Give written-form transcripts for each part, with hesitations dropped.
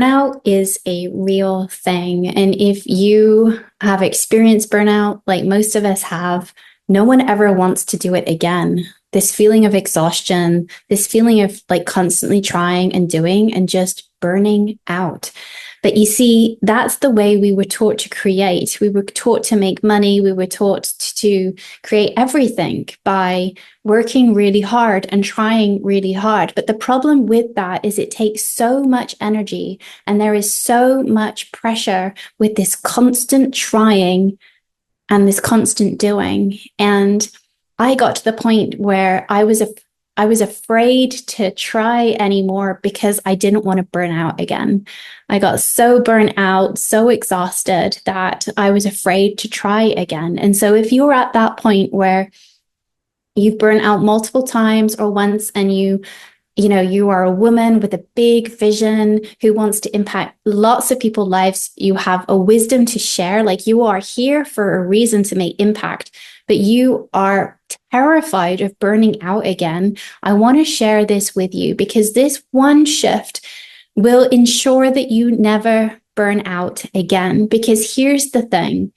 burnout is a real thing. And if you have experienced burnout, like most of us have, no one ever wants to do it again. This feeling of exhaustion, this feeling of like constantly trying and doing and just burning out. But you see, that's the way we were taught to create. We were taught to make money. We were taught to create everything by working really hard and trying really hard. But the problem with that is it takes so much energy and there is so much pressure with this constant trying and this constant doing. And I got to the point where I was afraid to try anymore because I didn't want to burn out again. I got so burnt out, so exhausted that I was afraid to try again. And so if you're at that point where you've burnt out multiple times or once and you are a woman with a big vision who wants to impact lots of people's lives. You have a wisdom to share. Like you are here for a reason to make impact, but you are terrified of burning out again. I want to share this with you because this one shift will ensure that you never burn out again. Because here's the thing.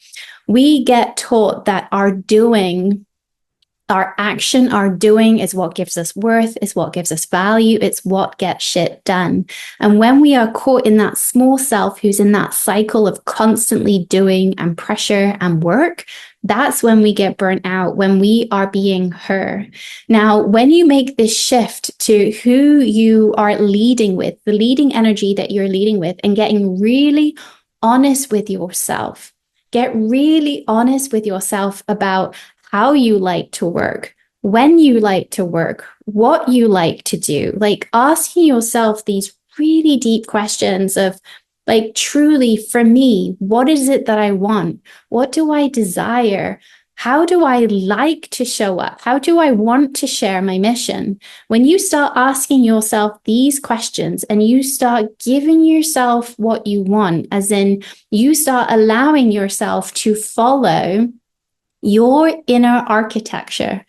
We get taught that our doing is what gives us worth, is what gives us value, it's what gets shit done. And when we are caught in that small self who's in that cycle of constantly doing and pressure and work, that's when we get burnt out, when we are being her. Now, when you make this shift to who you are leading with, the leading energy that you're leading with, and getting really honest with yourself, get really honest with yourself about how you like to work, when you like to work, what you like to do, like asking yourself these really deep questions of like, truly for me, what is it that I want? What do I desire? How do I like to show up? How do I want to share my mission? When you start asking yourself these questions and you start giving yourself what you want, as in you start allowing yourself to follow your inner architecture,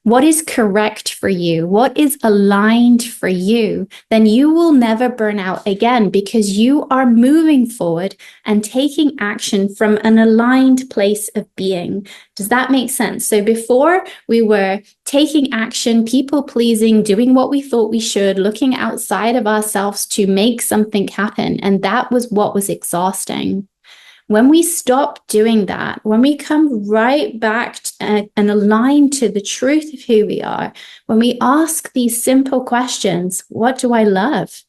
what is correct for you, what is aligned for you, then you will never burn out again because you are moving forward and taking action from an aligned place of being. Does that make sense? So before we were taking action, people pleasing, doing what we thought we should, looking outside of ourselves to make something happen. And that was what was exhausting. When we stop doing that, when we come right back and align to the truth of who we are, when we ask these simple questions, what do I love?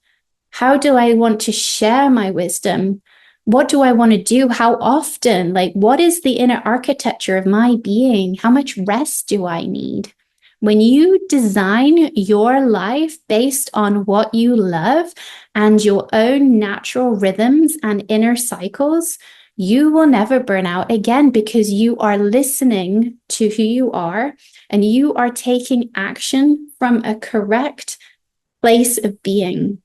How do I want to share my wisdom? What do I want to do? How often? Like, what is the inner architecture of my being? How much rest do I need? When you design your life based on what you love and your own natural rhythms and inner cycles, you will never burn out again because you are listening to who you are and you are taking action from a correct place of being,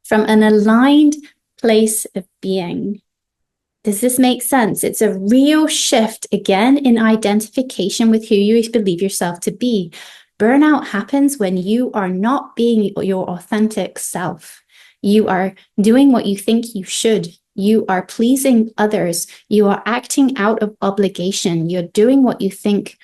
from an aligned place of being. Does this make sense? It's a real shift again in identification with who you believe yourself to be. Burnout happens when you are not being your authentic self. You are doing what you think you should. You are pleasing others. You are acting out of obligation. You're doing what you think.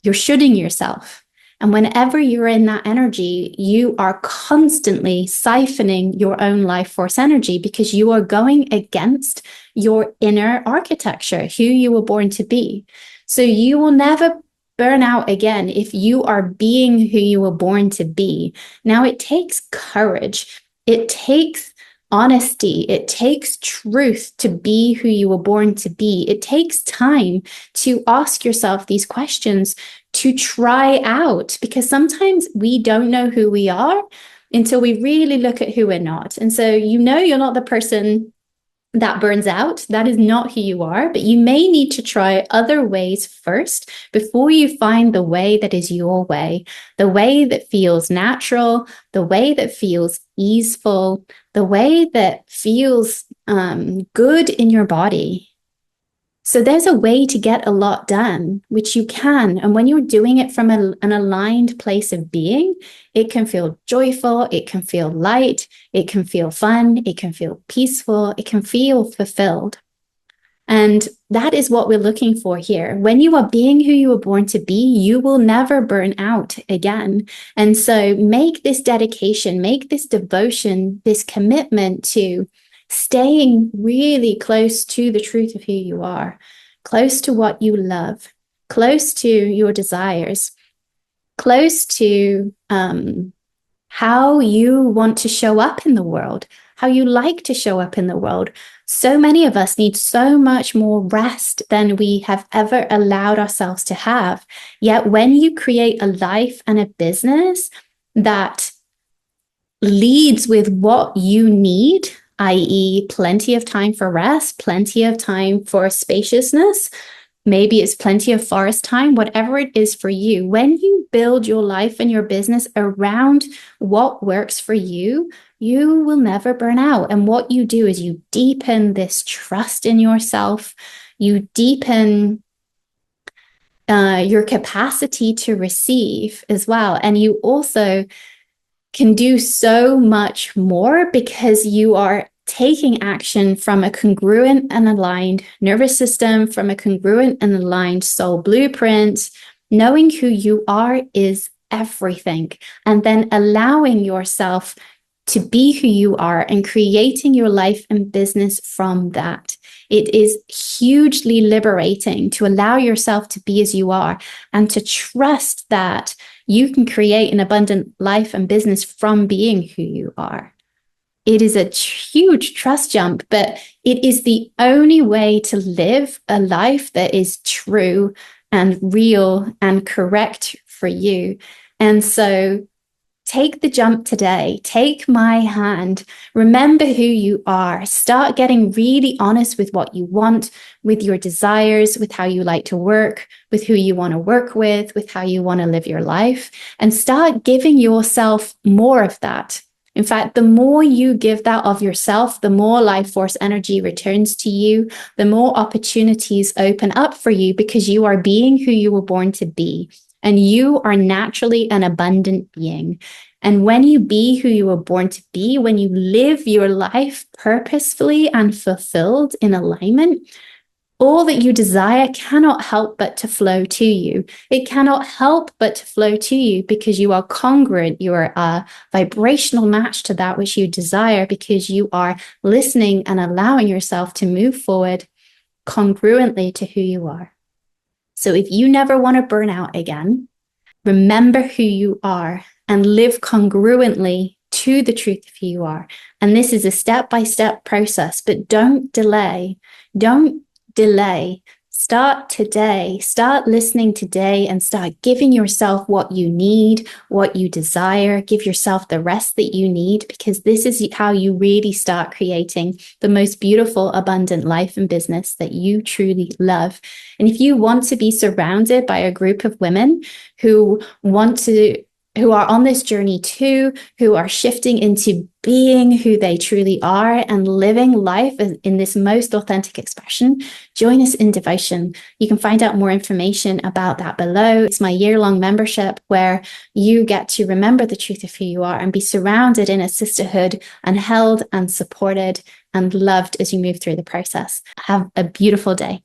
You're shoulding yourself. And whenever you're in that energy, you are constantly siphoning your own life force energy because you are going against your inner architecture, who you were born to be. So you will never burn out again if you are being who you were born to be. Now, it takes courage. It takes honesty. It takes truth to be who you were born to be. It takes time to ask yourself these questions, to try out, because sometimes we don't know who we are until we really look at who we're not. And so, you're not the person that burns out. That is not who you are, but you may need to try other ways first before you find the way that is your way, the way that feels natural, the way that feels easeful, the way that feels good in your body. So there's a way to get a lot done, which you can. And when you're doing it from an aligned place of being, it can feel joyful, it can feel light, it can feel fun, it can feel peaceful, it can feel fulfilled. And that is what we're looking for here. When you are being who you were born to be, you will never burn out again. And so make this dedication, make this devotion, this commitment to staying really close to the truth of who you are, close to what you love, close to your desires, close to how you want to show up in the world, how you like to show up in the world. So many of us need so much more rest than we have ever allowed ourselves to have. Yet when you create a life and a business that leads with what you need, i.e., plenty of time for rest, plenty of time for spaciousness, maybe it's plenty of forest time, whatever it is for you. When you build your life and your business around what works for you, you will never burn out. And what you do is you deepen this trust in yourself. You deepen your capacity to receive as well. And you also can do so much more because you are taking action from a congruent and aligned nervous system, from a congruent and aligned soul blueprint. Knowing who you are is everything. And then allowing yourself to be who you are and creating your life and business from that. It is hugely liberating to allow yourself to be as you are and to trust that you can create an abundant life and business from being who you are. It is a huge trust jump, but it is the only way to live a life that is true and real and correct for you. And so take the jump today. Take my hand. Remember who you are. Start getting really honest with what you want, with your desires, with how you like to work, with who you want to work with how you want to live your life, and start giving yourself more of that. In fact, the more you give that of yourself, the more life force energy returns to you, the more opportunities open up for you because you are being who you were born to be. And you are naturally an abundant being. And when you be who you were born to be, when you live your life purposefully and fulfilled in alignment, all that you desire cannot help but to flow to you. It cannot help but to flow to you because you are congruent. You are a vibrational match to that which you desire because you are listening and allowing yourself to move forward congruently to who you are. So if you never want to burn out again, remember who you are and live congruently to the truth of who you are. And this is a step-by-step process, but don't delay. Don't delay. Start today. Start listening today and start giving yourself what you need, what you desire. Give yourself the rest that you need, because this is how you really start creating the most beautiful, abundant life and business that you truly love. And if you want to be surrounded by a group of women who are on this journey too, who are shifting into being who they truly are and living life in this most authentic expression, join us in devotion. You can find out more information about that below. It's my year-long membership where you get to remember the truth of who you are and be surrounded in a sisterhood and held and supported and loved as you move through the process. Have a beautiful day.